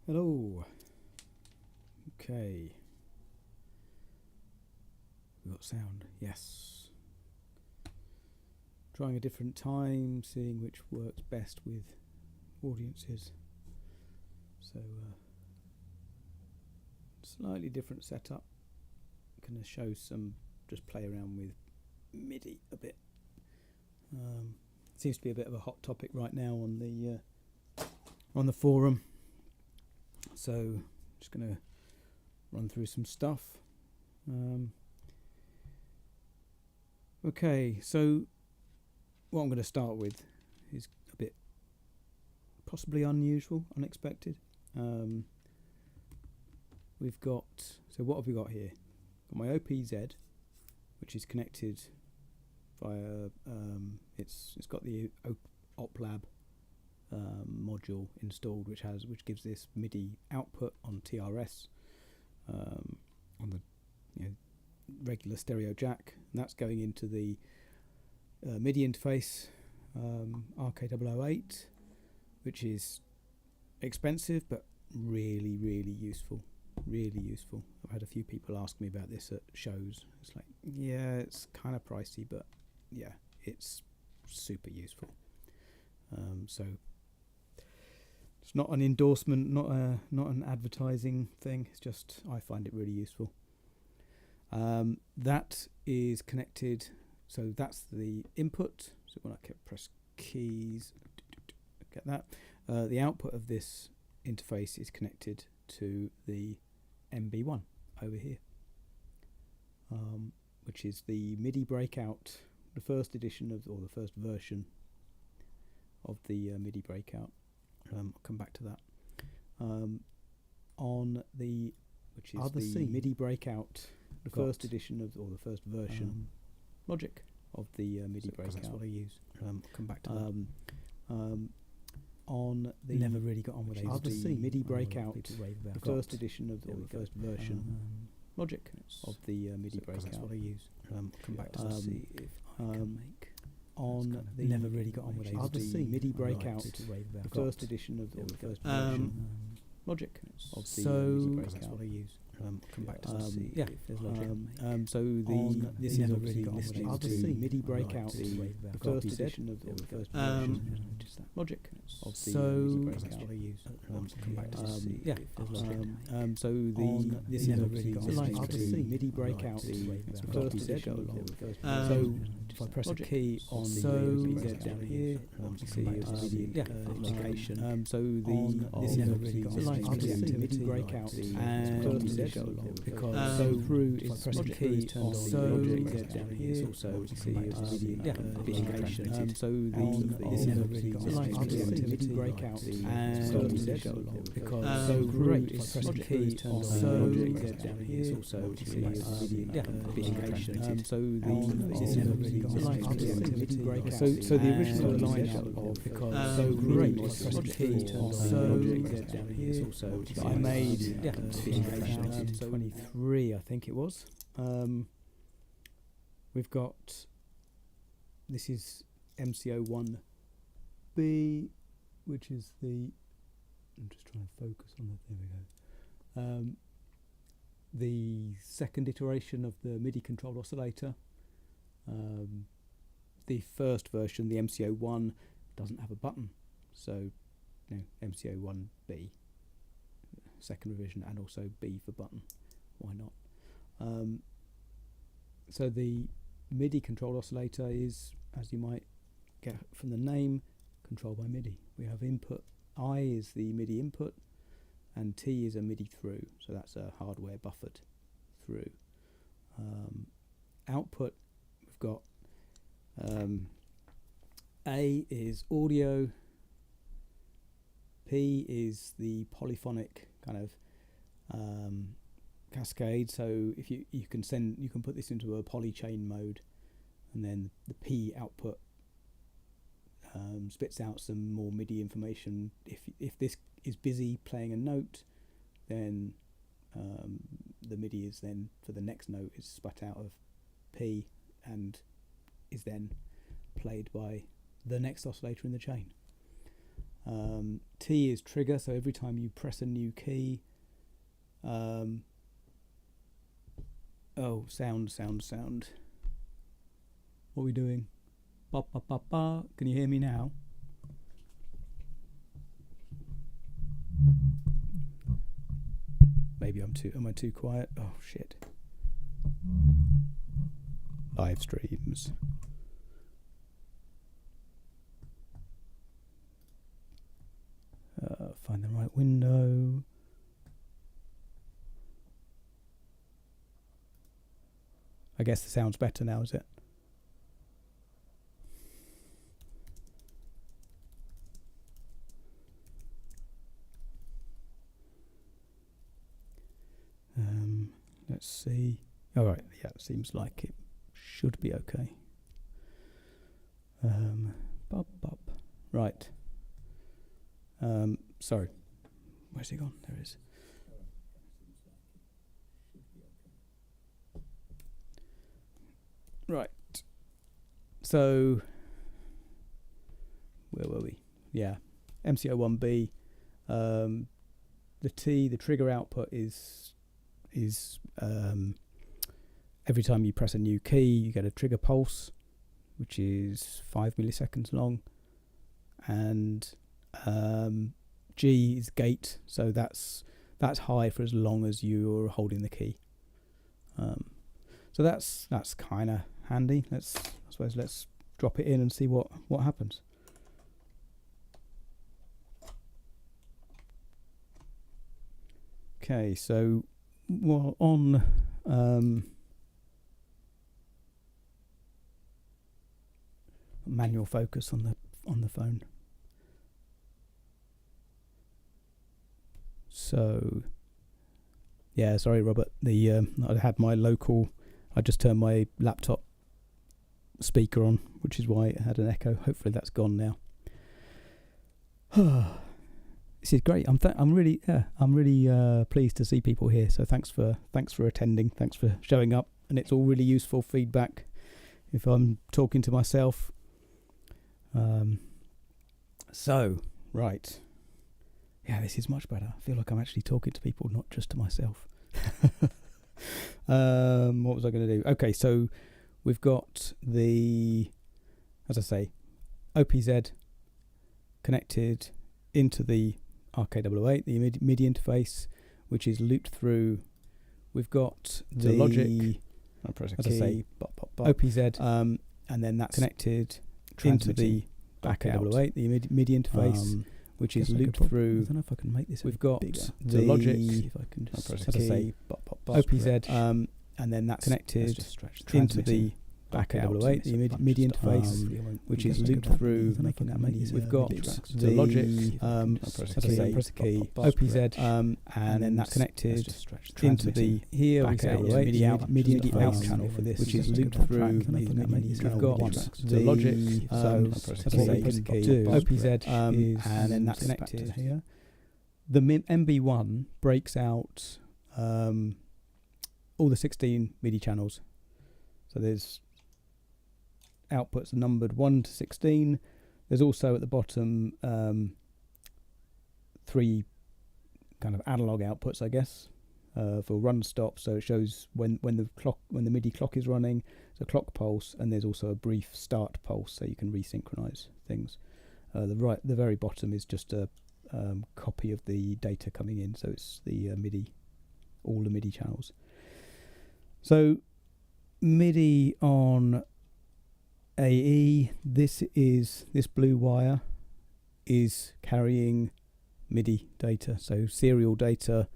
Hello. Okay. We've got sound. Yes. Trying a different time, seeing which works best with audiences. So, slightly different setup. Going to show some, just play around with MIDI a bit. Seems to be a bit of a hot topic right now on the forum. So, just going to run through some stuff. Okay, so what I'm going to start with is a bit possibly unusual, unexpected. We've got, so what have we got here? Got my OPZ, which is connected via, it's got the OpLab module installed, which gives this MIDI output on TRS, on the regular stereo jack, and that's going into the MIDI interface, RK008, which is expensive but really, really useful. Really useful. I've had a few people ask me about this at shows. It's like, yeah, it's kind of pricey, but yeah, it's super useful. So it's not an endorsement, not an advertising thing. It's just I find it really useful. That is connected. So that's the input. So when I press keys, get that. The output of this interface is connected to the MB1 over here, which is the MIDI breakout, the first edition of, or the first version of the MIDI breakout. I'll come back to that. On the, which is the MIDI breakout, the first edition of, or the first version, logic of the MIDI breakout. That's what I use. Come back to that. On the, never really got on with the MIDI breakout, the first edition of, or the first version, logic of the MIDI breakout. That's what I use. Come back to that. See if I can make. On the, never really got on with the MIDI breakout, the first edition of, or the first version, logic of the MIDI breakout. That's what I use. Come back to see if there's logic. So this is obviously listening to MIDI breakout, the first edition of, or the first version, logic of the MIDI breakout. That's what I use. Come back to see if there's logic. So this is obviously listening to MIDI breakout, the first edition of, or the first version. So if I press a key on the OPZ down here, you see MIDI indication. So this is obviously listening to MIDI breakout and because so through is press the key on the logic down here. Also see MIDI indication. So this is obviously listening to MIDI breakout and because so through is press the key on the logic down here. Also see MIDI indication. So this is obviously listening to MIDI breakout. So the original line of because so through is press the key on the logic down here. Also I made 23, I think it was. We've got, this is MCO1B, which is the, I'm just trying to focus on that, there we go. The second iteration of the MIDI controlled oscillator. The first version, the MCO1, doesn't have a button, so MCO1B, second revision, and also B for button. Why not? So the MIDI controlled oscillator is, as you might get from the name, controlled by MIDI. We have input, I is the MIDI input, and T is a MIDI through, so that's a hardware buffered through. Output, we've got A is audio, P is the polyphonic kind of cascade. So if you can put this into a polychain mode, and then the P output spits out some more MIDI information. If this is busy playing a note, then the MIDI is then for the next note is spat out of P and is then played by the next oscillator in the chain. T is trigger, so every time you press a new key. Sound. What are we doing? Ba, ba, ba, ba. Can you hear me now? Maybe am I too quiet? Oh shit. Live streams. Find the right window. I guess the sound's better now, is it? Let's see. All right, yeah, it seems like it should be okay. Right. Sorry. Where's he gone? There he is. Right. So, where were we? Yeah. MCO1B. The trigger output is every time you press a new key, you get a trigger pulse, which is 5 milliseconds long, and G is gate, so that's high for as long as you're holding the key. So that's kind of handy. Let's drop it in and see what happens. Okay, so on manual focus on the phone. So yeah, sorry Robert, I had my local, I just turned my laptop speaker on, which is why it had an echo. Hopefully that's gone now. This is great. I'm really pleased to see people here. So thanks for attending. Thanks for showing up, and it's all really useful feedback. If I'm talking to myself, right, yeah, this is much better. I feel like I'm actually talking to people, not just to myself. What was I going to do? Okay, so we've got as I say, OPZ connected into the RK888, the MIDI interface, which is looped through. We've got the logic, as I say, OPZ, and then that's connected into the RK888, the MIDI interface, which is looped through. I don't know if I can make this. We've got the logic, if I can just, as I say, OPZ, and then that's connected into the RK888, the MIDI interface, which is looped through. We've got the logic, as I say, OPZ, and then that's connected into the MIDI out channel for this, which is looped through. We've got the logic, as I say, OPZ, and then that's connected here. The MB1 breaks out all the 16 MIDI channels. So there's outputs numbered 1 to 16. There's also at the bottom 3 kind of analog outputs, I guess, for run stop. So it shows when the MIDI clock is running, it's a clock pulse, and there's also a brief start pulse, so you can resynchronize things. The very bottom is just a copy of the data coming in, so it's the MIDI, all the MIDI channels. So MIDI on AE, this blue wire is carrying MIDI data, so serial data,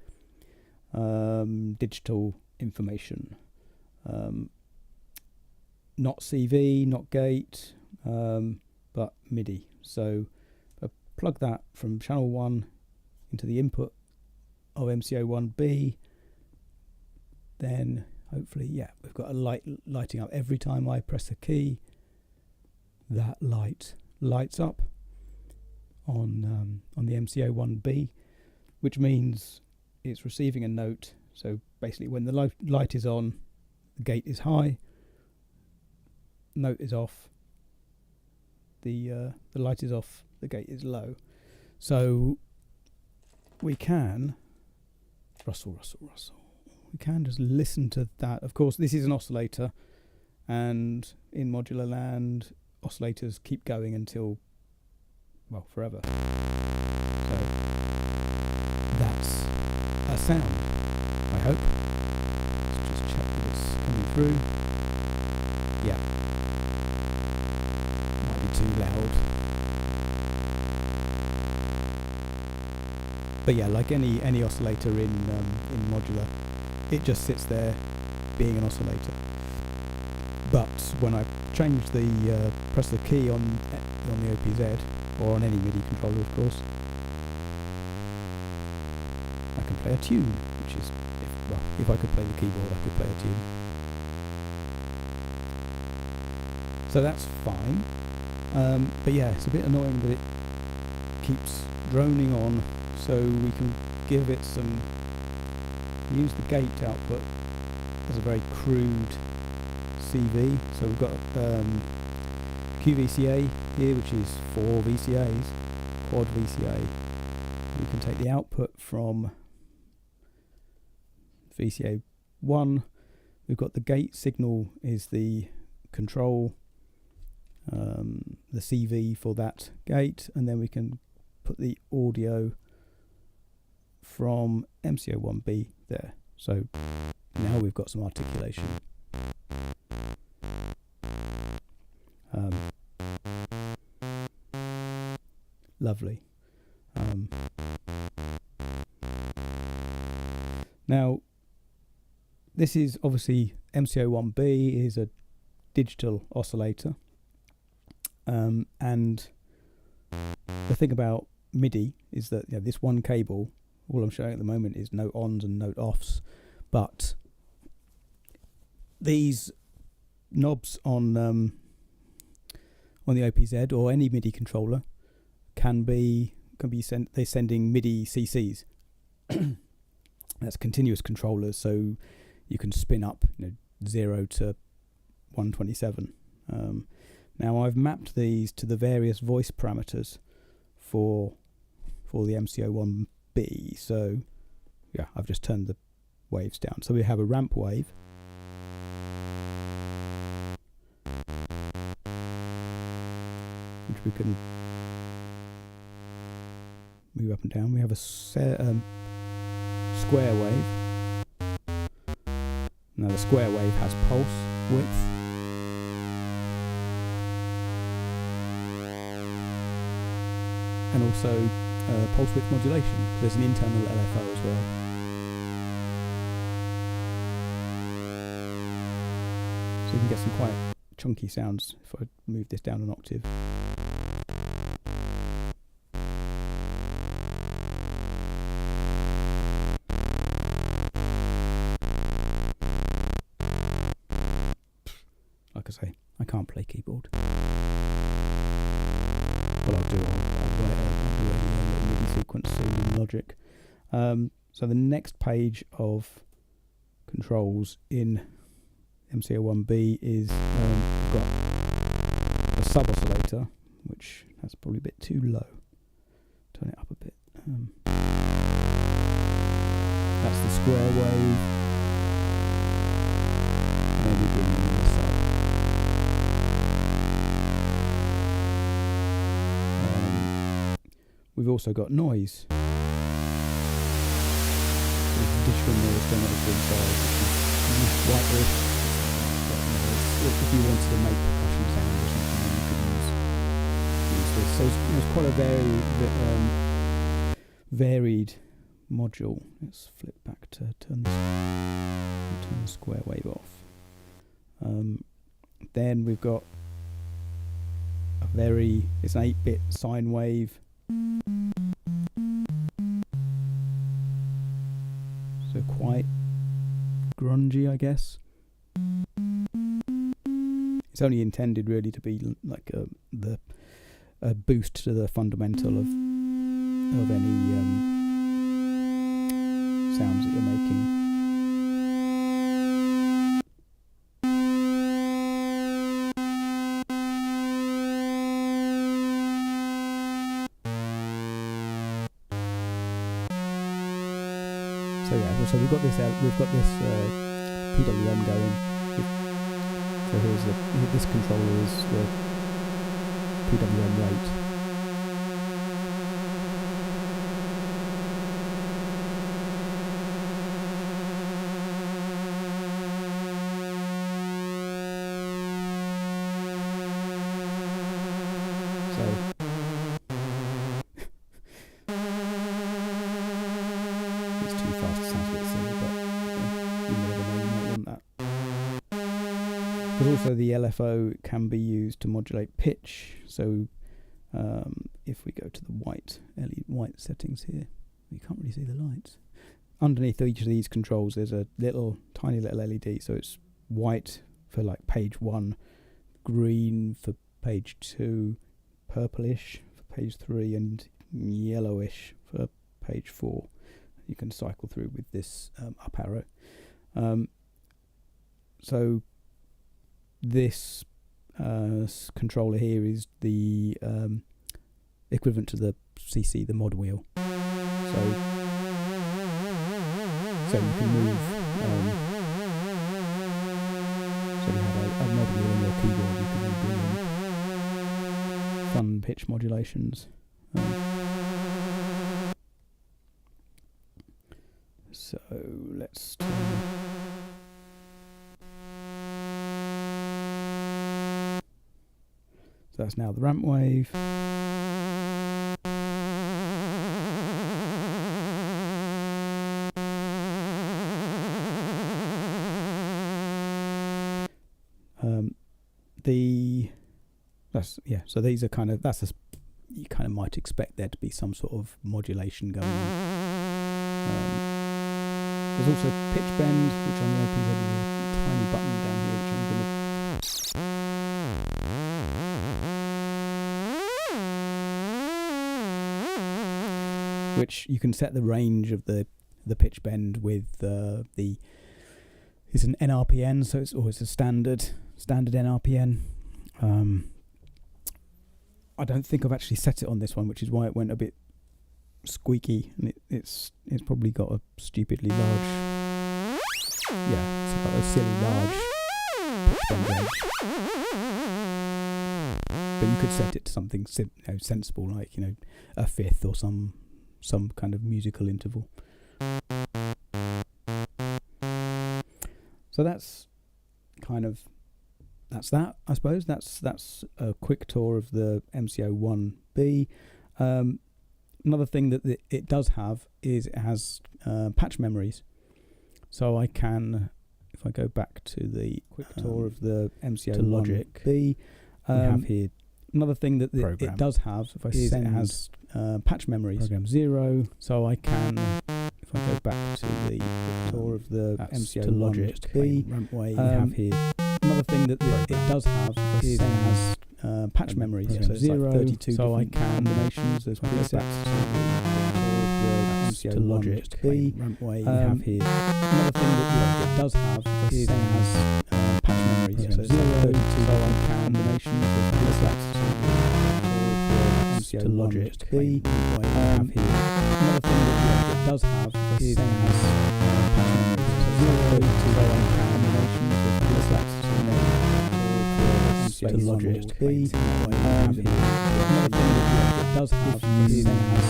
digital information, not CV, not gate, but MIDI. So I plug that from channel 1 into the input of MCO1B, then hopefully, yeah, we've got a light lighting up every time I press a key. That light lights up on the MCO1B, which means it's receiving a note. So basically, when the light is on, the gate is high. Note is off. The light is off. The gate is low. So we can Russell. We can just listen to that. Of course, this is an oscillator, and in modular land, oscillators keep going until, well, forever. So that's a sound, I hope. Let's just check that it's coming through. Yeah. Might be too loud. But yeah, like any oscillator in modular, it just sits there being an oscillator. But when I change the press the key on the OPZ, or on any MIDI controller, of course, I can play a tune, which is, if I could play the keyboard, I could play a tune. So that's fine. But yeah, it's a bit annoying that it keeps droning on, so we can give it some, use the gate output as a very crude CV. So we've got QVCA here, which is 4 VCAs, quad VCA. We can take the output from VCA 1. We've got the gate signal is the control, the CV for that gate, and then we can put the audio from MCO1B there. So now we've got some articulation. Lovely. Now, this is obviously MCO1B is a digital oscillator, and the thing about MIDI is that, you know, this one cable, all I'm showing at the moment is note ons and note offs, but these knobs on the OPZ or any MIDI controller can be they're sending MIDI CCs. That's continuous controllers, so you can spin up, 0 to 127. Now I've mapped these to the various voice parameters for the MCO1B. So yeah, I've just turned the waves down. So we have a ramp wave, which we can move up and down. We have a square wave. Now the square wave has pulse width, and also pulse width modulation. There's an internal LFO as well. So you can get some quite chunky sounds if I move this down an octave. Like I say, I can't play keyboard. Well, I'll do a MIDI sequence soon in Logic. So the next page of controls in MCO1B is we've got a sub oscillator, which that's probably a bit too low. Turn it up a bit. That's the square wave, and then we bring in the sub. We've also got noise. There's digital noise going on inside, white-ish. If you wanted to make percussion sound or something, then you could use this. So it's quite a varied module. Let's flip back to turn the square wave off. Then we've got it's an 8-bit sine wave. So quite grungy, I guess. It's only intended really to be like a boost to the fundamental of any sounds that you're making. So we've got this PWM going. So this controller is the PWM rate. It's too fast, it sounds a bit silly, but you never know, you might want that. Because also the LFO can be used to modulate pitch. So if we go to the white settings here, you can't really see the lights. Underneath each of these controls there's a tiny little LED. So it's white for like page 1, green for page 2, purplish for page 3, and yellowish for page 4. You can cycle through with this up arrow. So this controller here is the equivalent to the CC, the mod wheel. So you can move. So you have a mod wheel on your keyboard. You can then bring in fun pitch modulations. So let's turn. So that's now the ramp wave. So these are kind of you kind of might expect there to be some sort of modulation going on. There's also pitch bend, which I'm going to put a tiny button down here, which I'm going to... Which you can set the range of the pitch bend with it's an NRPN, so it's always a standard NRPN. I don't think I've actually set it on this one, which is why it went a bit squeaky, and it's probably got a stupidly large, it's got a silly large pitch bend range. But you could set it to something sensible, like a fifth or some kind of musical interval. So that's that, I suppose. That's a quick tour of the MCO1B. Another thing that it does have is it has patch memories. So I can, if I go back to the quick tour of the MCO1B, we have here. Another thing that it does have is it has patch memories. Program 0. So I can, if I go back to the quick tour of the MCO1B, we have here. Another thing that it does have is it has patch memories. So it's 0, like 32 so I can combinations. There's presets to logic. We have here. Another thing that it does have is it has patch memories. So it's 0, so I can combinations. There's presets to logic. We have here. Another thing that it does have is it has patch memories. So 0, so I can combinations. There's presets to logic. Another thing that it does have is it has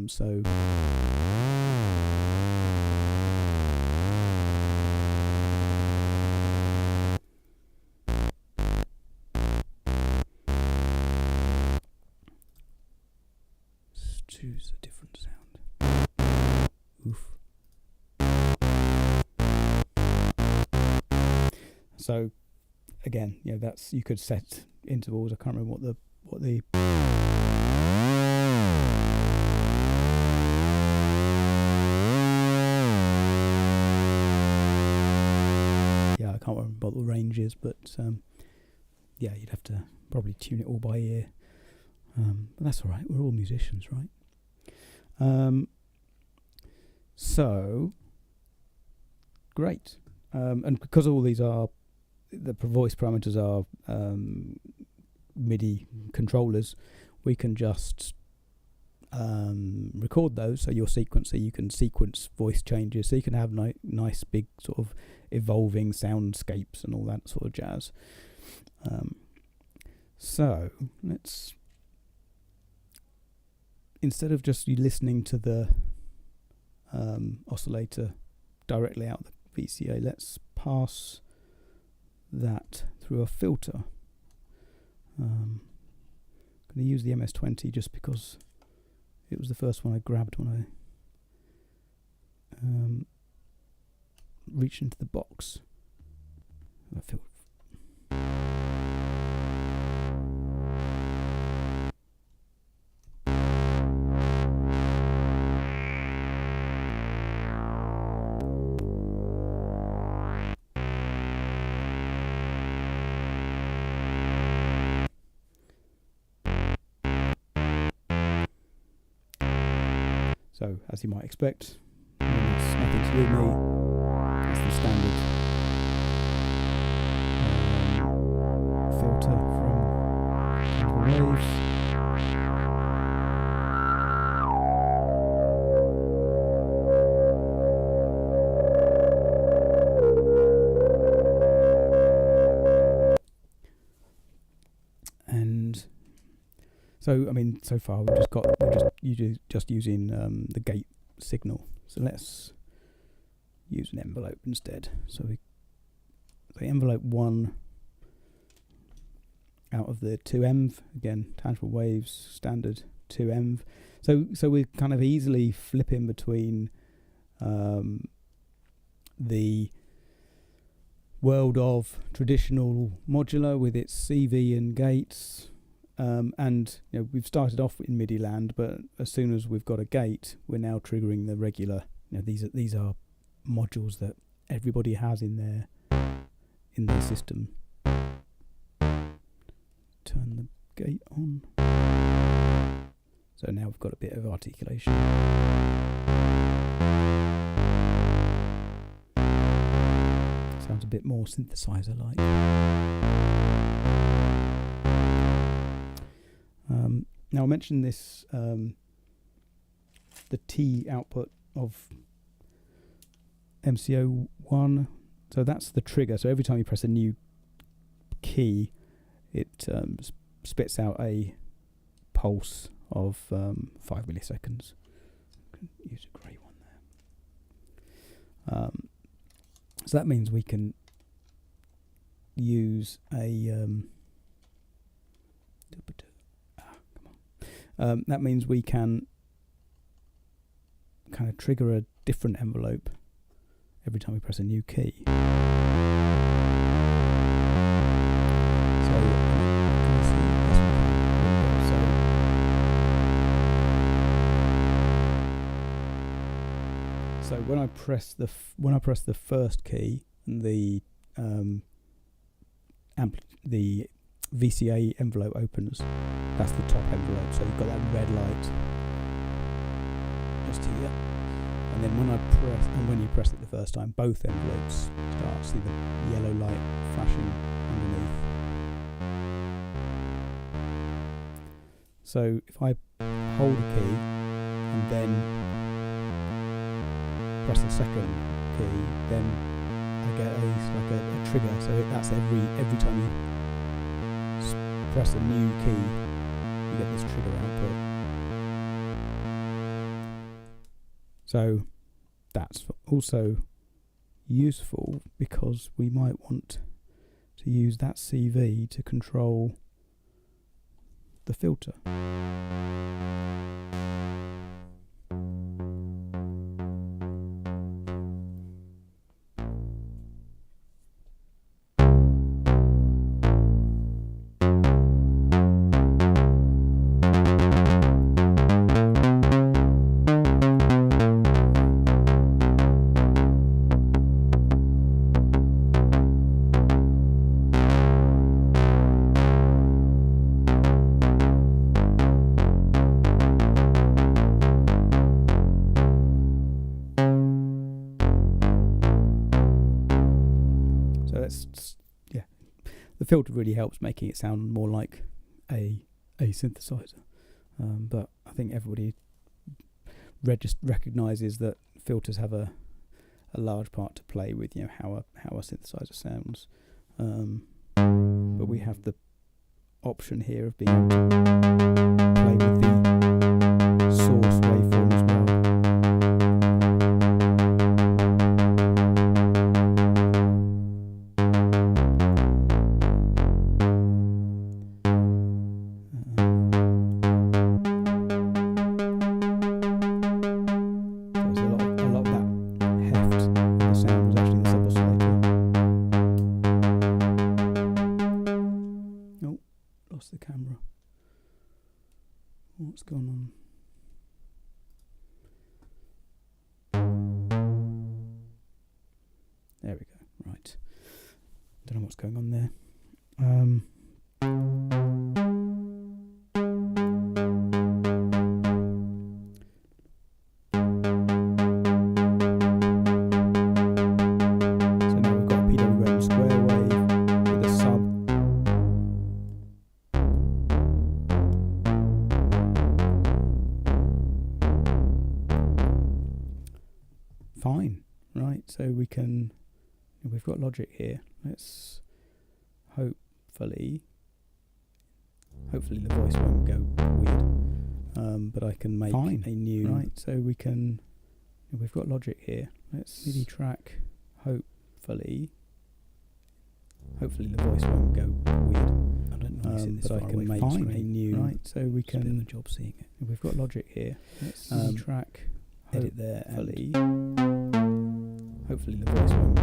So let's choose a different sound. Oof. So again, that's, you could set intervals. I can't remember what the I can't remember what the range is, but you'd have to probably tune it all by ear. But that's all right. We're all musicians, right? So great. And because all these are, the voice parameters are MIDI controllers, we can just record those. So your sequencer, you can sequence voice changes, so you can have nice big sort of evolving soundscapes and all that sort of jazz. So let's, instead of just you listening to the oscillator directly out the VCA, let's pass that through a filter. I'm going to use the MS-20 just because it was the first one I grabbed when I reached into the box. I feel so, as you might expect, it's nothing to do with me. It's the standard filter from the waves. And so, I mean, so far we're just using the gate signal. So let's use an envelope instead. So the envelope 1 out of the 2env, again, tangible waves, standard 2env. So we kind of easily flip in between the world of traditional modular with its CV and gates. And we've started off in MIDI land, but as soon as we've got a gate, we're now triggering the regular. These are modules that everybody has in their system. Turn the gate on. So now we've got a bit of articulation. Sounds a bit more synthesizer-like. Now I mentioned this, the T output of MCO1, so that's the trigger. So every time you press a new key, it spits out a pulse of 5 milliseconds. Use a grey one there. So that means we can use a that means we can kind of trigger a different envelope every time we press a new key. So when I press the first key, the VCA envelope opens. That's the top envelope, so you've got that red light just here. And then when you press it the first time, both envelopes start. See the yellow light flashing underneath. So if I hold a key and then press the second key, then I get a trigger. So that's every time you press a new key, you get this trigger output. So that's also useful because we might want to use that CV to control the filter. The filter really helps making it sound more like a synthesizer, but I think everybody recognises that filters have a large part to play with, how a synthesizer sounds. But we have the option here of being able to play with the source waveform as well. The camera. What's going on? There we go. Right. Don't know what's going on there. So now we've got a PWM square wave with a sub. Fine, right, so we've got logic here. Let's hopefully the voice won't go weird, but I can make a new, right, so we've got logic here. Let's MIDI track, hopefully the voice won't go weird. I don't know, but I can make a new, right, so we can do the job seeing it. We've got logic here. Let's MIDI track, edit there, hopefully the voice won't go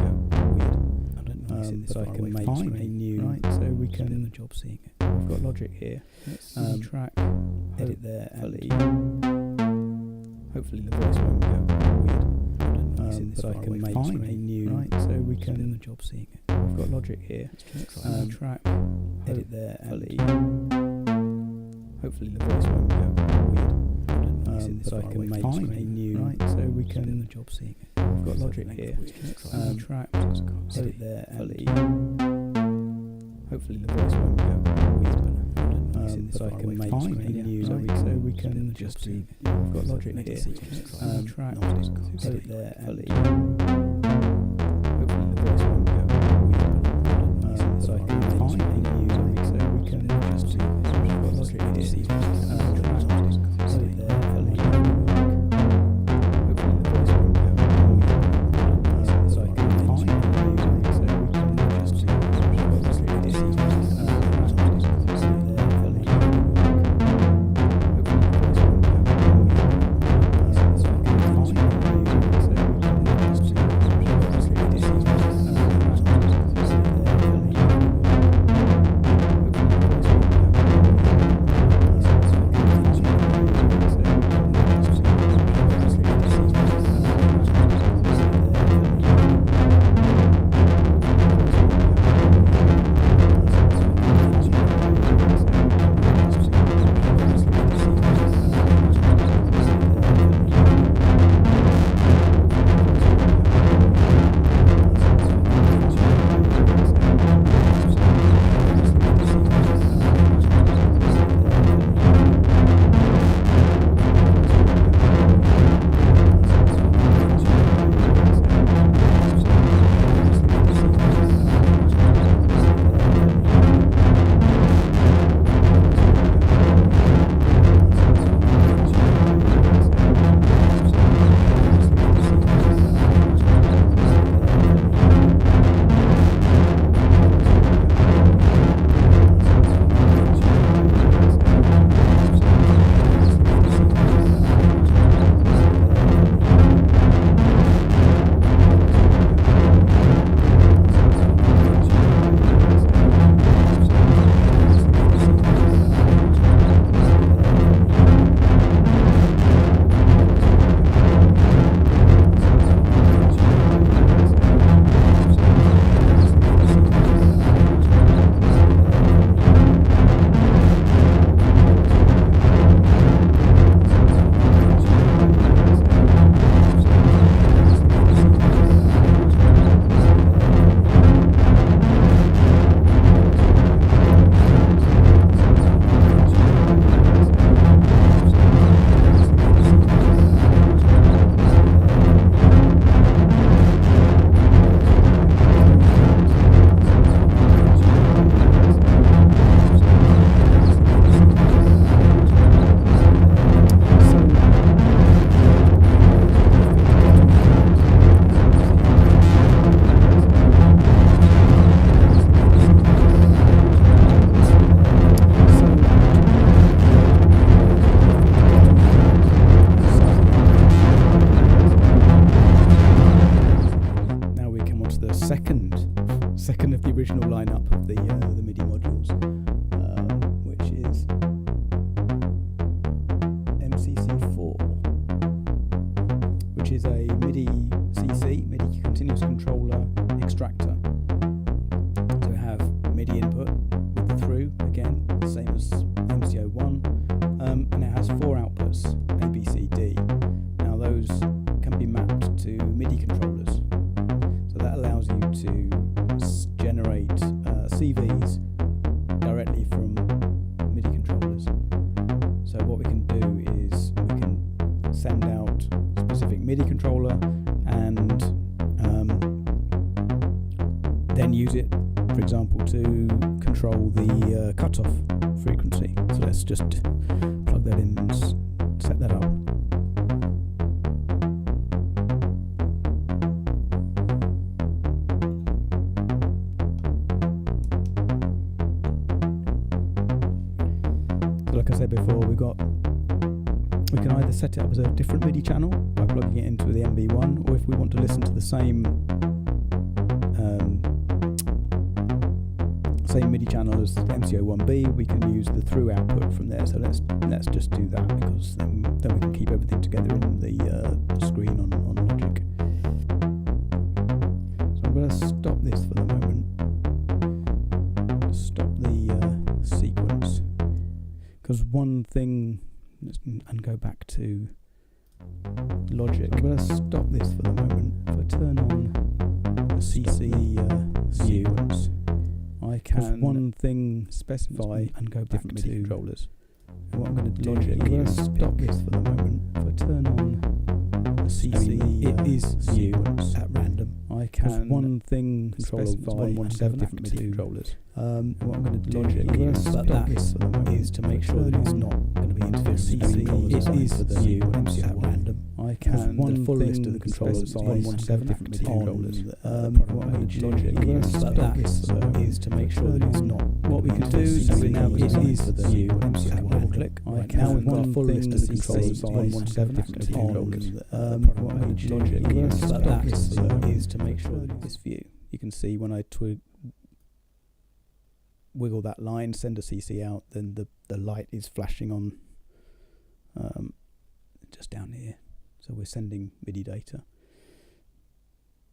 weird. I don't know, but I can make a new, right, so we can do the job seeing it. We've got logic here. Let's track, edit there, hopefully the voice won't go weird. I don't know, but I can make a new, right, so we can do the job seeing it. We've got logic here. Track, edit there, hopefully the voice won't go weird. But I can make a new, right, so we can do the job seeing it. We've got logic here. Track, edit there, hopefully the voice won't go weird. But I can make a new, so we can do the job seeing it. We've got logic here. Track, edit there, hopefully the voice won't go weird. But I can make a new, so we can do the job seeing it. We've got logic here. Track, edit there. second of the original lineup of the MIDI modules, which is MCC4, which is a MIDI CC, MIDI continuous controller extractor. So we have MIDI input with the through, again, the same as MCO1, and it has 4 outputs, A, B, C, D. Now those can be mapped to MIDI controllers. So that allows you to generate CVs directly from MIDI controllers. So what we can do is we can send out specific MIDI controller and then use it, for example, to control the cutoff frequency. So let's just plug that in and set that up. So like I said before, we can either set it up as a different MIDI channel by plugging it into the MB1, or if we want to listen to the same MIDI channel as the MCO1B, we can use the through output from there. So let's just do that, because then we can keep everything together in the screen on Logic. So I'm going to stop this for the moment. Stop the sequence, because one thing, and go back to Logic. I'm going to stop this for the moment. If I turn on the CC sequence, I can one thing specify and go back to MIDI controllers. And what I'm going to do is stop this for the moment. If I turn on the CC, it is sequence at random. I can one thing specify 117 different MIDI controllers. What I'm going to do is to make sure that it's not going to be interfering with it is for the sequence at random. I can one full list of the controllers 117 different MIDI controllers. What I'm going to do is to make sure that it's not. What we can do is now it is for the sequence at random. Click. I can one full list of the controllers 117 different MIDI controllers. What I'm going to do is to make sure that this view, you can see when I wiggle that line, send a CC out, then the light is flashing on just down here. So we're sending MIDI data.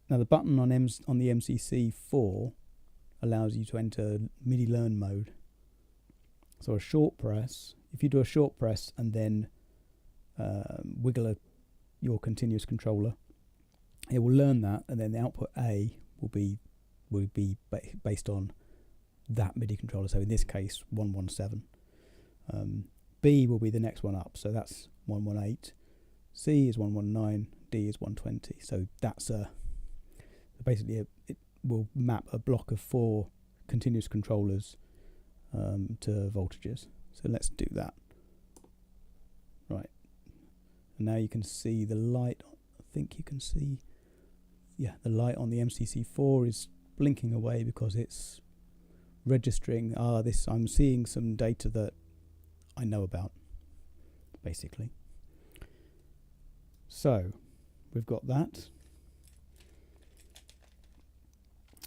Now the button on the MCC4 allows you to enter MIDI learn mode. So a short press, if you do a short press and then wiggle your continuous controller, it will learn that, and then the output A will be based on that MIDI controller. So in this case, 117. B will be the next one up, so that's 118. C is 119. D is 120. So that's basically it will map a block of 4 continuous controllers to voltages. So let's do that. Right. And now you can see the light. I think you can see, yeah, the light on the MCC4 is blinking away because it's registering. I'm seeing some data that I know about, basically. So we've got that.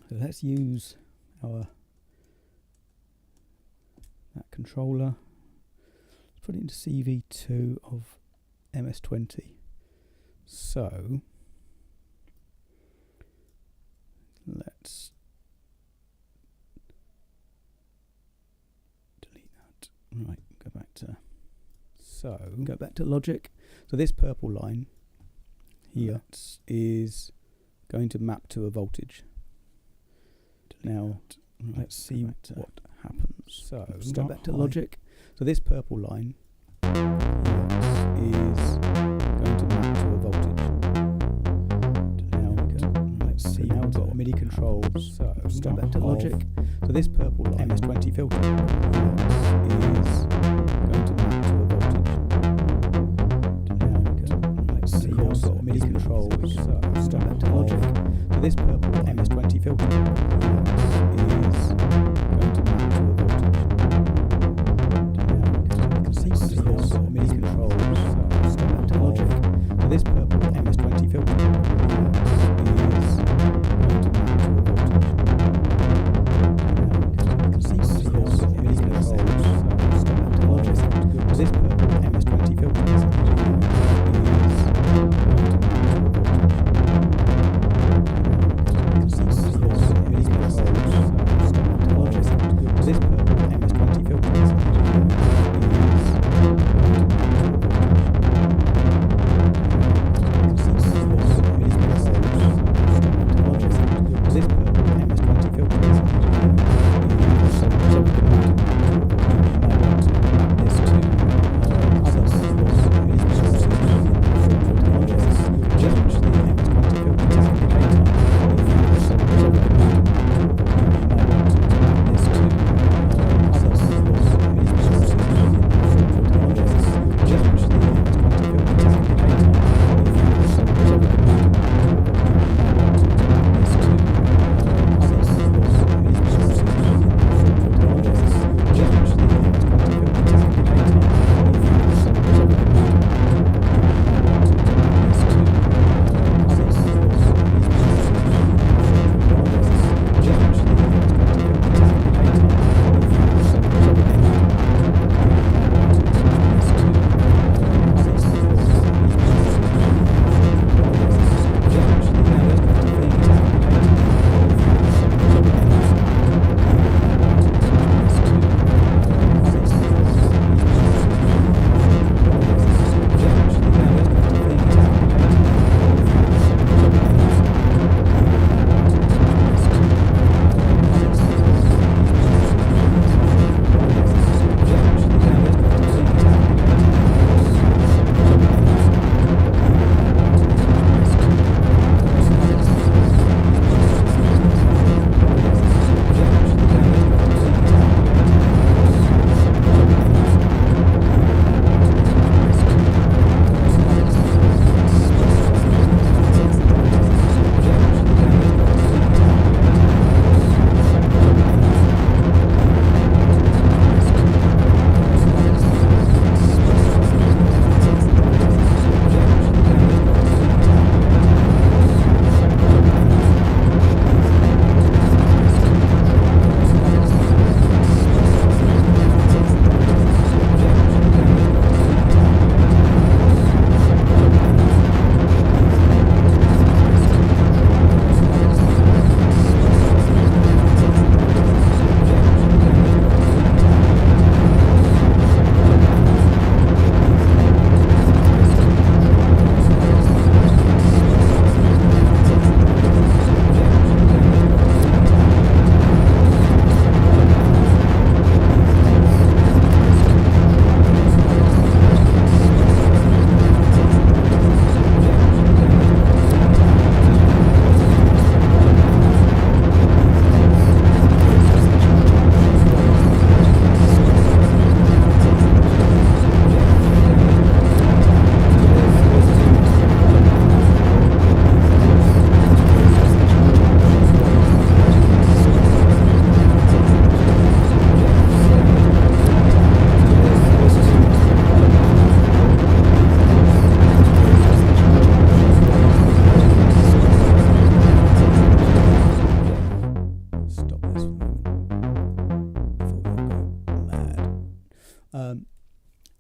So let's use that controller. Let's put it into CV2 of MS-20. So let's delete that. Right, go back to Logic. So this purple line here is going to map to a voltage. Now let's see what happens. So go back to Logic. So this purple line is going to map to a voltage. Now let's see. Now we've got MIDI controls. So go back to Logic. So this purple line, MS-20 filter, is going to map to a voltage. Now let's see. Now we've got MIDI controls. So go back to Logic. So this purple line, MS-20 filter, is going to map to a voltage. MIDI controls, so back to Logic. So this purple MS-20 filter is going to map to a voltage.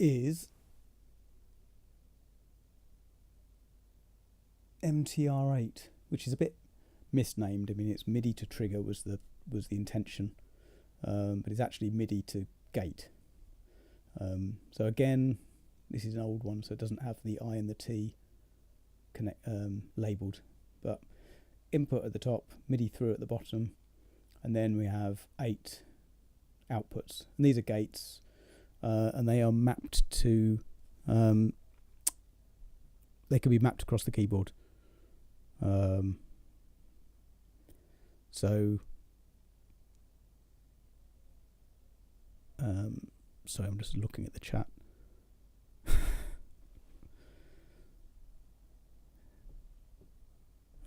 is MTR8, which is a bit misnamed. I mean, it's MIDI to trigger was the intention, but it's actually MIDI to gate. So again, this is an old one, so it doesn't have the I and the T labelled, but input at the top, MIDI through at the bottom, and then we have 8 outputs, and these are gates, and they are mapped to they can be mapped across the keyboard. Sorry, I'm just looking at the chat.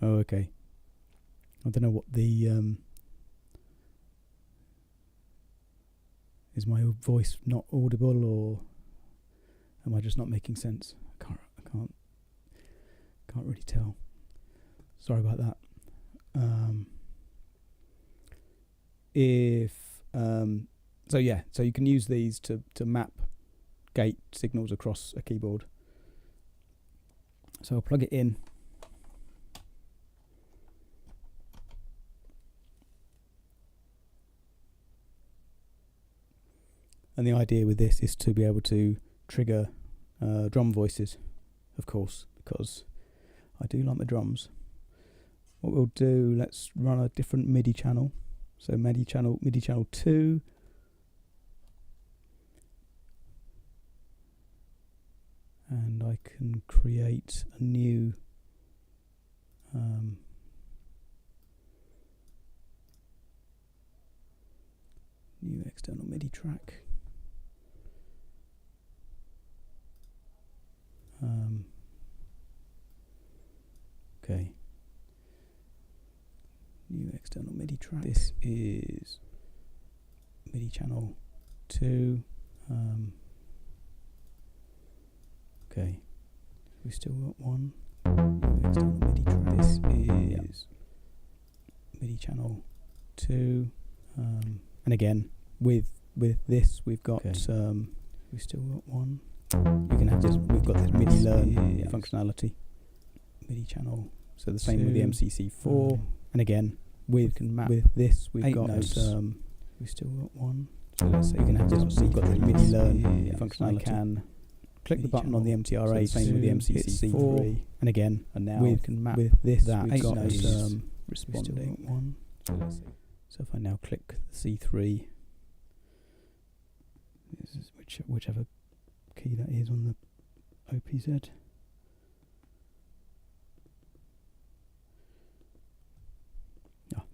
Oh, okay. I don't know what the is my voice not audible, or am I just not making sense? I can't really tell. Sorry about that. So you can use these to map gate signals across a keyboard. So I'll plug it in. And the idea with this is to be able to trigger drum voices, of course, because I do like my drums. What we'll do, let's run a different MIDI channel. So MIDI channel 2. And I can create a new external MIDI track. Okay. New external MIDI track. This is MIDI channel 2. Okay. We still got one. New external MIDI track. This is MIDI channel 2. And again, with this we've got we still got one. You can have this. We've got this MIDI learn functionality. MIDI channel. So the same with the MCC4. And again, with this we've got we still got one. So let's say you can have this. We've got the MIDI learn functionality. I can click the button on the MTR8. So same with the MCC4. And again, and now we can map with this. We've got responding one. So if I now click the C3, this is whichever key that is on the OPZ.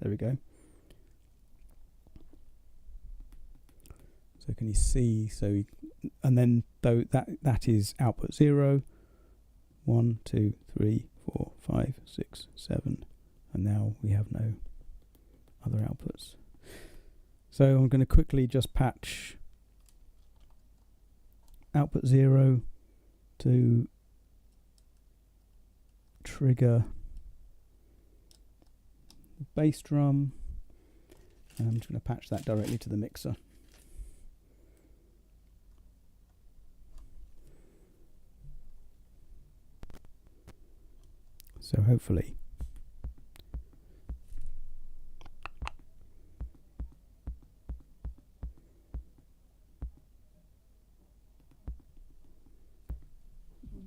There we go. So can you see? And then though that is output 0, 1, 2, 3, 4, 5, 6, 7, and now we have no other outputs. So I'm going to quickly just patch output 0 to trigger the bass drum, and I'm just going to patch that directly to the mixer. So hopefully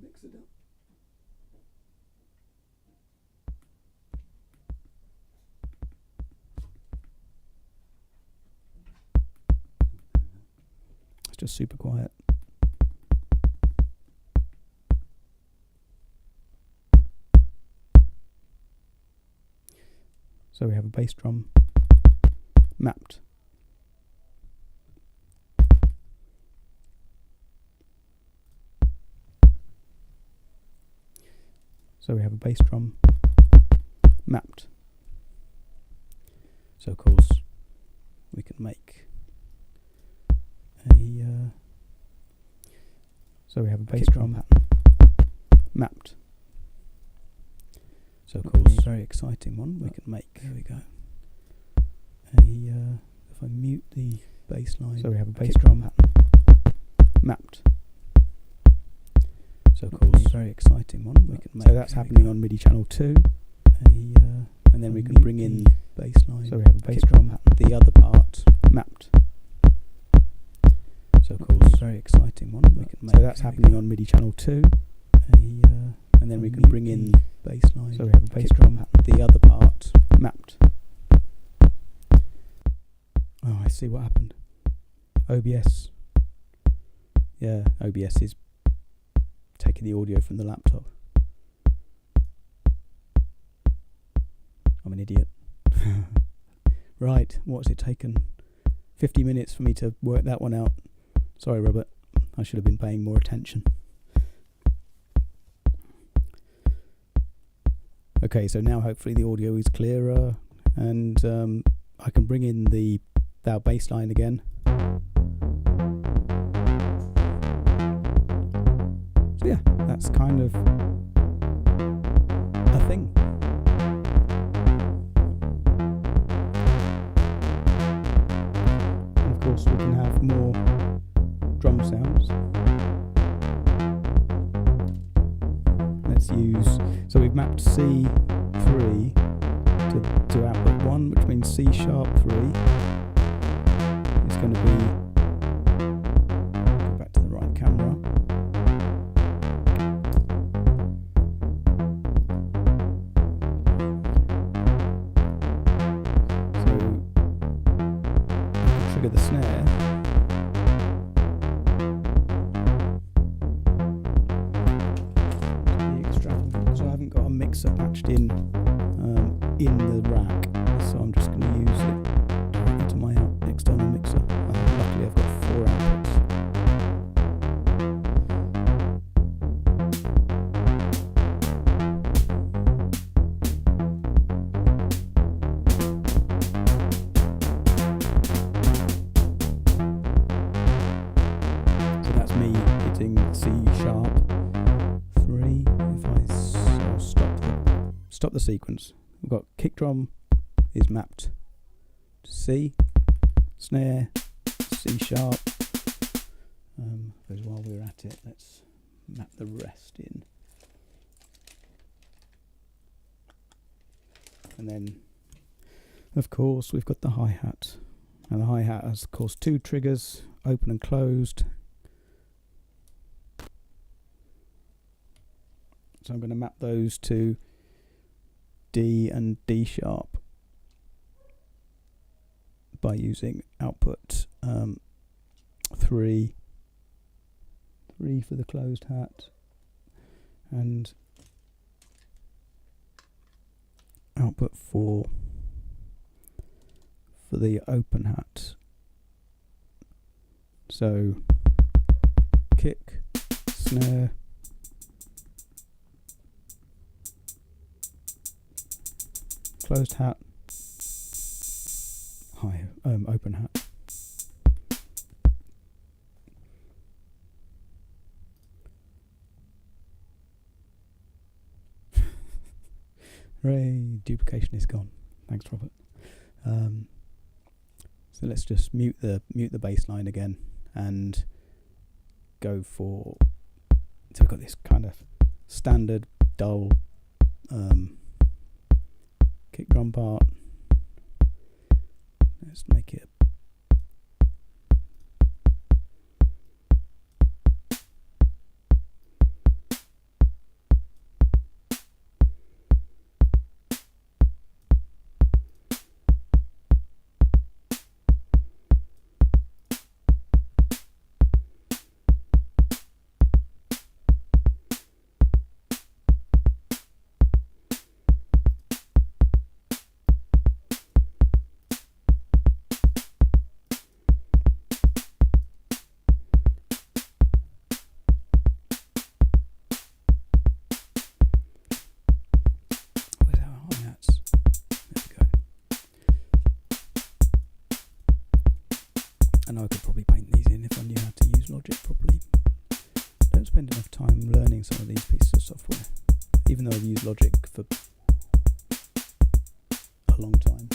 mix it up. It's just super quiet. So we have a bass drum mapped. So we have a bass drum mapped. So of course we can make a so we have a bass drum pattern mapped. So of course, very exciting one we can make. There we go. If I mute the bass line, so we have a bass drum pattern mapped. very exciting one. We can make so that's happening on MIDI channel 2. And then we can bring in bass line. So we have a bass drum. The other part mapped. So of course, very exciting one. We can make so that's happening on MIDI channel 2. And then we can bring in bass line. So we have a bass drum. The other part mapped. Oh, I see what happened. OBS. Yeah, OBS is taking the audio from the laptop. I'm an idiot. Right, what's it taken? 50 minutes for me to work that one out. Sorry, Robert. I should have been paying more attention. Okay, so now hopefully the audio is clearer, and I can bring in the bass line again. So yeah, that's kind of a thing. And of course we can have more drum sounds. Let's use, so we've mapped C3 to output 1, which means C sharp 3 is going to be, go back to the right camera. So I can trigger the snare. Mixer patched in the rack, so I'm just going to use it directly to my external mixer. Luckily I've got 4 outputs. So that's me hitting C sharp 3. If I stop the sequence, we've got kick drum is mapped to C, snare C sharp. Because while we're at it, let's map the rest in, and then of course we've got the hi-hat, and the hi-hat has of course 2 triggers, open and closed. So I'm going to map those to D and D sharp by using output 3 for the closed hat and output 4 for the open hat. So kick, snare, closed hat, open hat. Hooray, duplication is gone. Thanks, Robert. So let's just mute the bass line again and go for, so we've got this kind of standard dull kick drum part. Let's make it and I could probably paint these in if I knew how to use Logic properly. Don't spend enough time learning some of these pieces of software, even though I've used Logic for a long time.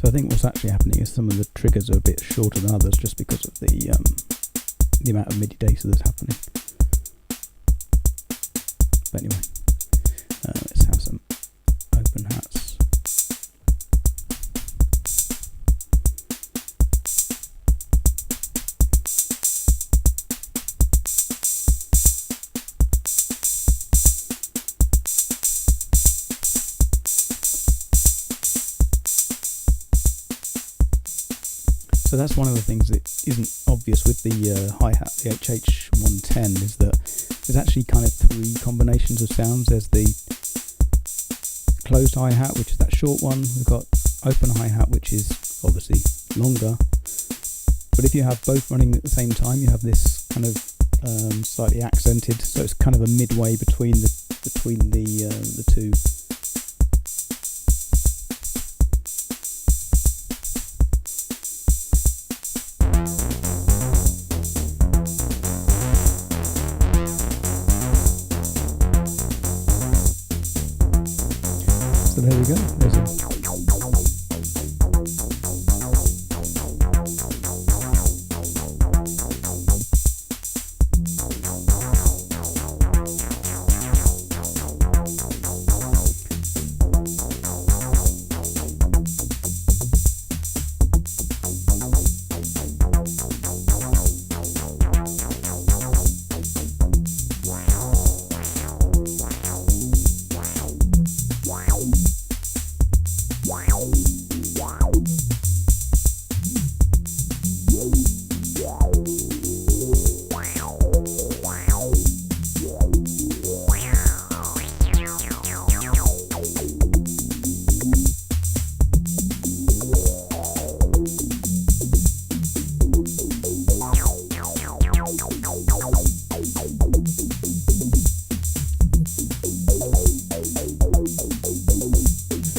So I think what's actually happening is some of the triggers are a bit shorter than others just because of the amount of MIDI data that's happening. But anyway, let's have some open hats. So that's one of the things that isn't obvious with the hi-hat, the HH110, is that there's actually kind of three combinations of sounds. There's the closed hi-hat, which is that short one. We've got open hi-hat, which is obviously longer. But if you have both running at the same time, you have this kind of slightly accented, so it's kind of a midway between the two. So there we go. There's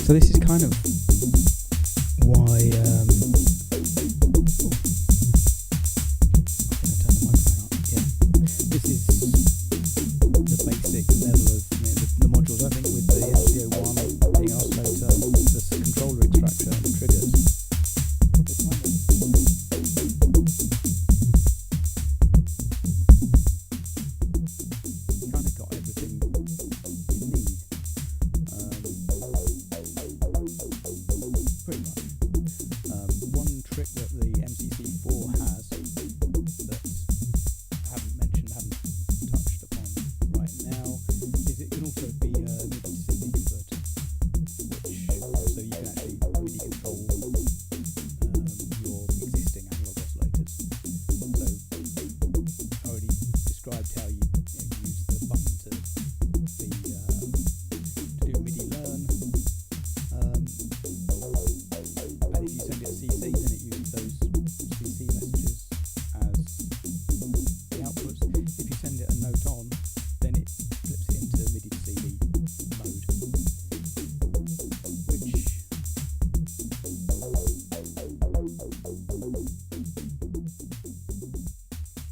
So this is kind of why this is the basic level of the modules. I think with the SDO1 being oscillator, the controller extractor and triggers, kind of got everything you need. Pretty much. One trick that the MCC4 has that I haven't touched upon right now is it can also be a MIDI to CD converter, which so you can actually MIDI control your existing analog oscillators. So I already described how you use the button to do MIDI learn. And if you send it a CC, then it uses those CC messages as the outputs. If you send it a note on, then it flips it into MIDI to CD mode, which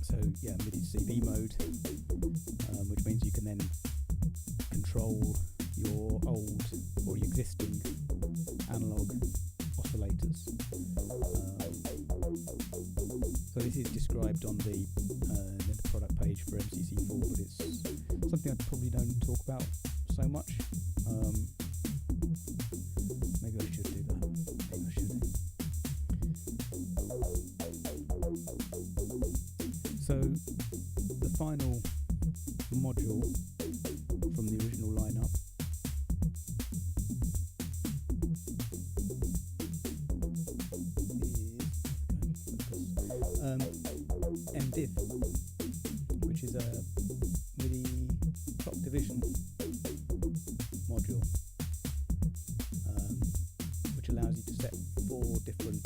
so yeah, MIDI to CD mode, which means you can then control your old or your existing analog oscillators. So this is described on the product page for MCC4, but it's something I probably don't talk about so much. Maybe I should do that. Maybe I should. So the final module from the original lineup MDiv, which is a MIDI clock division module, which allows you to set 4 different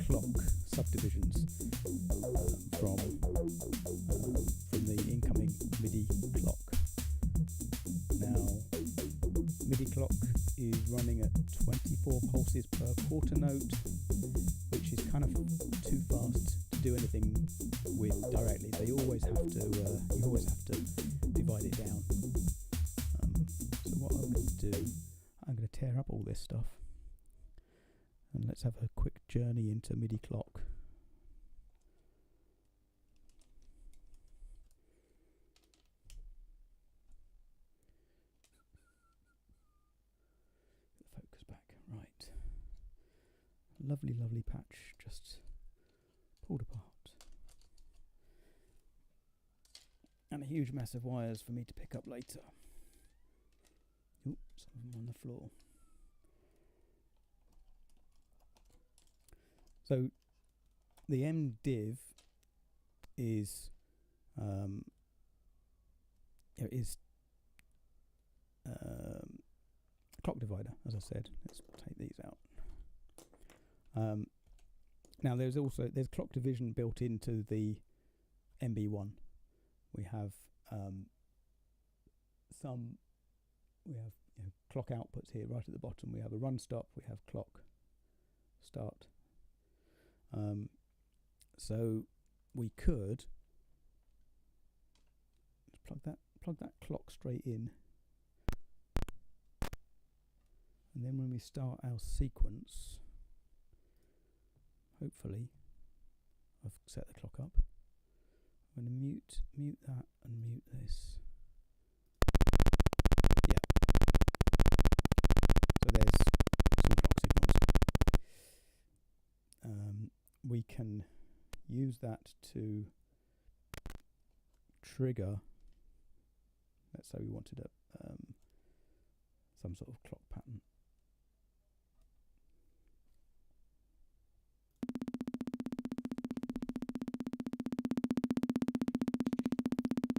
clock subdivisions from the incoming MIDI clock. Now, MIDI clock is running at 24 pulses per quarter note, which is kind of too fast to do anything with directly. So you always have to divide it down. So what I'm going to do, I'm going to tear up all this stuff And let's have a quick journey into MIDI clock. Focus back, right. Lovely, lovely patch, just pulled apart. And a huge mess of wires for me to pick up later. Ooh, some of them on the floor. So the mdiv is clock divider, as I said. Let's take these out. Now there's clock division built into the MB1. We have clock outputs here right at the bottom. We have a run stop. We have clock start. So we could plug that clock straight in, and then when we start our sequence, hopefully I've set the clock up. I'm going to mute that and mute this. Yeah. So there's some clock signals. We can use that to trigger. Let's say we wanted some sort of clock pattern.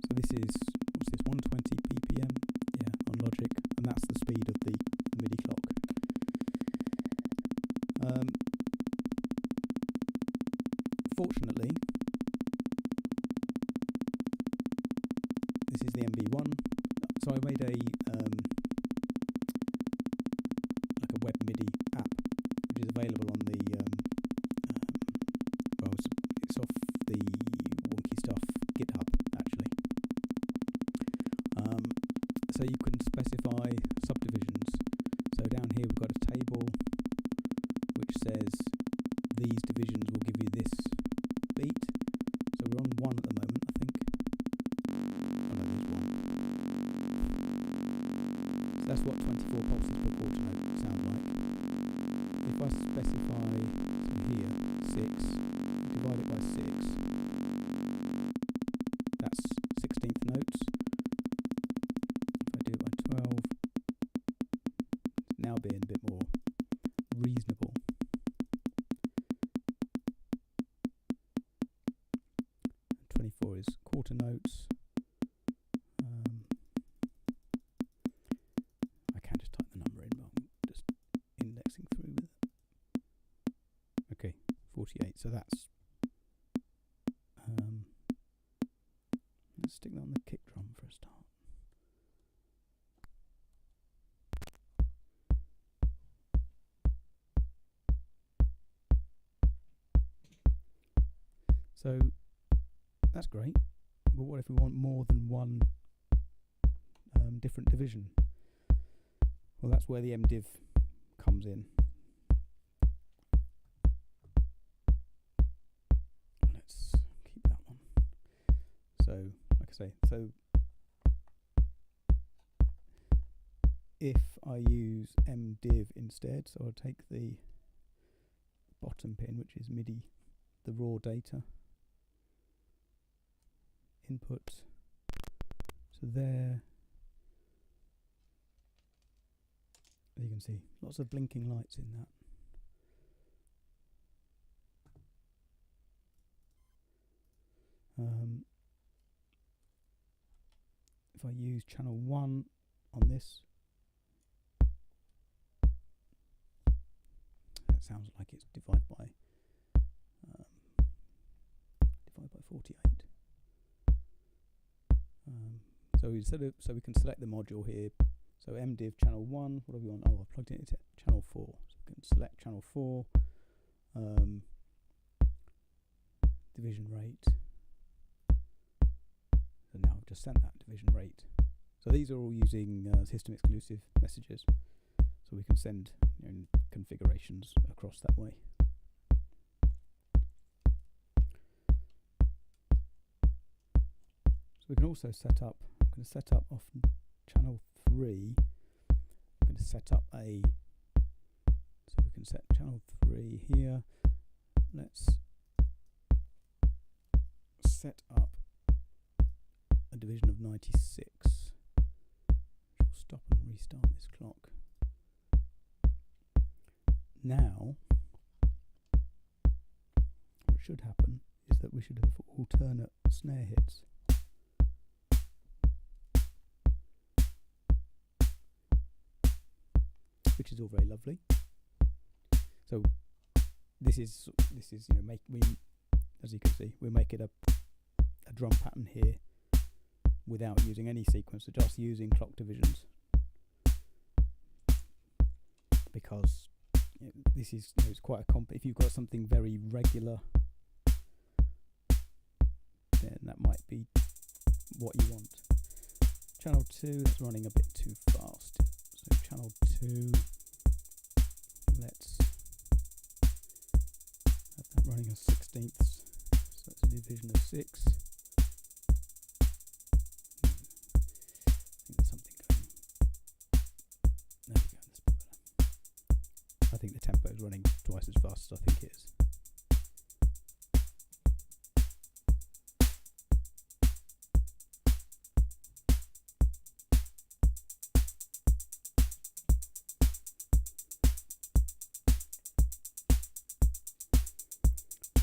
So this is, what's this, 120 BPM? Yeah, on Logic, and that's the speed of the MIDI clock. Fortunately, this is the MB1. So I made a like a web MIDI app, which is available on the well, it's off the Wonkystuff GitHub actually. So you can specify subdivisions. So down here we've got a table which says these divisions will give you this beat. So we're on 1 at the moment, I think. Oh no, there's 1. So that's what 24 pulses per quarter note sound like. If I specify, so here, 6, divide it by 6, that's 16th notes. If I do it by 12, it's now being a bit more reasonable. 24 is quarter notes. I can just type the number in, but I'm just indexing through with it. Okay, 48. So that's. Let's stick that on the kick drum for a start. So that's great, but what if we want more than one different division? Well, that's where the mdiv comes in. Let's keep that one. So, like I say, so if I use mdiv instead, so I'll take the bottom pin, which is MIDI, the raw data, input, so there you can see lots of blinking lights in that. If I use channel 1 on this, that sounds like it's divided by 48. So we can select the module here. So mdiv channel 1, what do we want? Oh, I plugged it into channel 4. So we can select channel 4, division rate. So now I've just sent that division rate. So these are all using system exclusive messages. So we can send, configurations across that way. So we can also set up, I'm going to set up off channel 3, I'm going to set up a, so we can set channel 3 here. Let's set up a division of 96. We'll stop and restart this clock. Now, what should happen is that we should have alternate snare hits. Which is all very lovely. So this is as you can see, we're making a drum pattern here without using any sequencer, just using clock divisions, because this is it's quite a if you've got something very regular, then that might be what you want. Channel 2, that's running a bit too fast. So channel 2, let's have that running as 16ths. So it's a division of 6. I think there's something going. There we go, that's better. I think the tempo is running twice as fast as I think it is.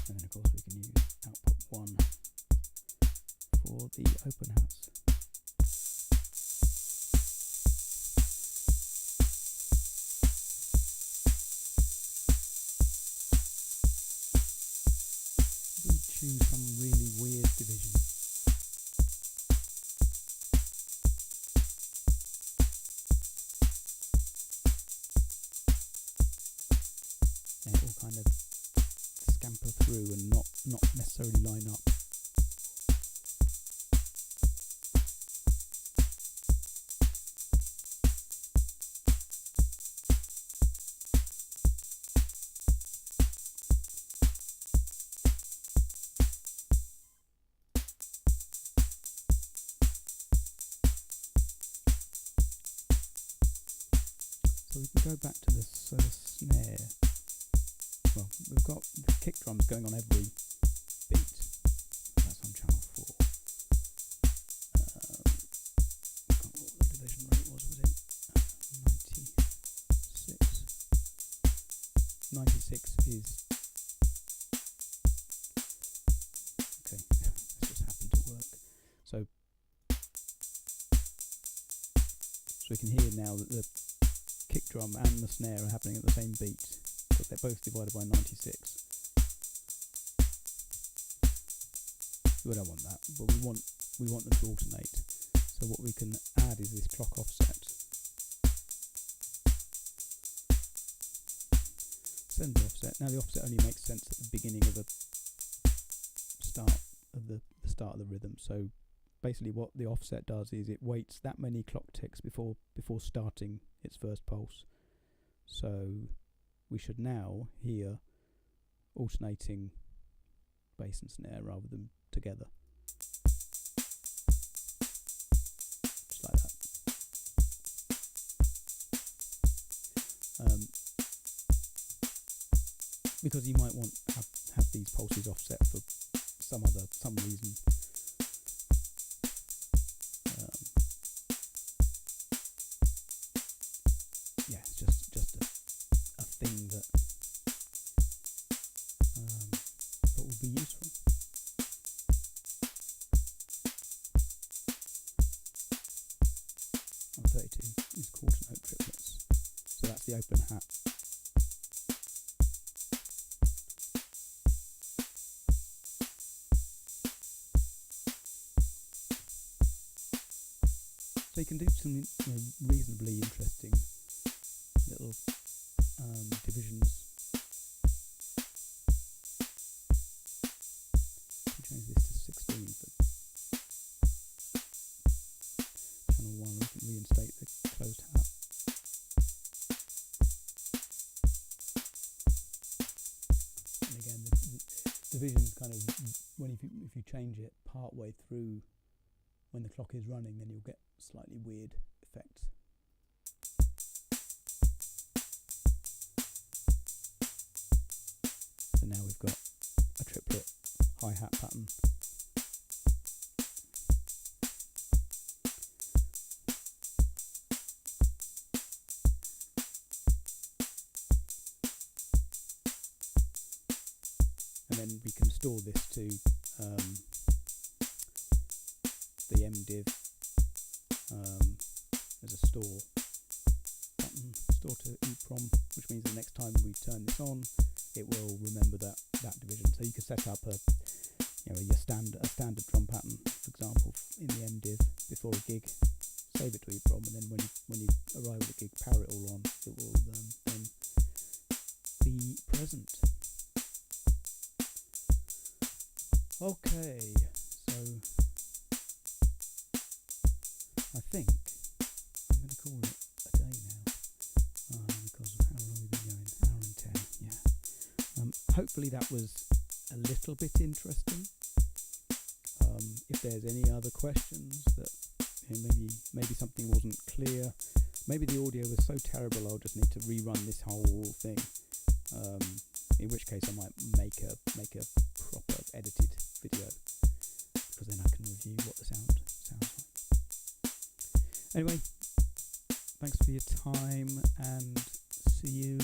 And then of course we can use output 1 for the open hats. We choose some really weird division. And it will kind of scamper through and not necessarily line up. So we can go back to the snare. Well, we've got the kick drums going on every beat. That's on channel 4. What the division rate was it? 96. 96 is... Okay, that's just happened to work. So we can hear now that the kick drum and the snare are happening at the same beat. But they're both divided by 96. We don't want that, but we want them to alternate. So what we can add is this clock offset. Send the offset. Now the offset only makes sense at the beginning of the start of the rhythm. So basically what the offset does is it waits that many clock ticks before starting its first pulse. So we should now hear alternating bass and snare rather than together. Just like that. Because you might want have these pulses offset for some reason. Yeah, it's just a thing that will be useful. On 32 is quarter note triplets, so that's the open hat. So you can do some reasonably interesting little divisions. Change this to 16 for channel 1. We can reinstate the closed hat. division's kind of if you change it part way through when the clock is running, then you'll get slightly weird effects. So now we've got a triplet hi-hat pattern. And then we can store this to the mdiv as a store button, store to EEPROM, which means the next time we turn this on, it will remember that division. So you can set up a standard drum pattern, for example, in the mdiv before a gig, save it to EEPROM, and then when you arrive at the gig, power it all on. It will then be present. Okay, so I think I'm going to call it a day now because of how long we've been going, hour and 10, yeah. Hopefully that was a little bit interesting. If there's any other questions that maybe something wasn't clear, maybe the audio was so terrible I'll just need to rerun this whole thing. In which case I might make a proper edited video, because then I can review what the sound sounds like. Anyway, thanks for your time and see you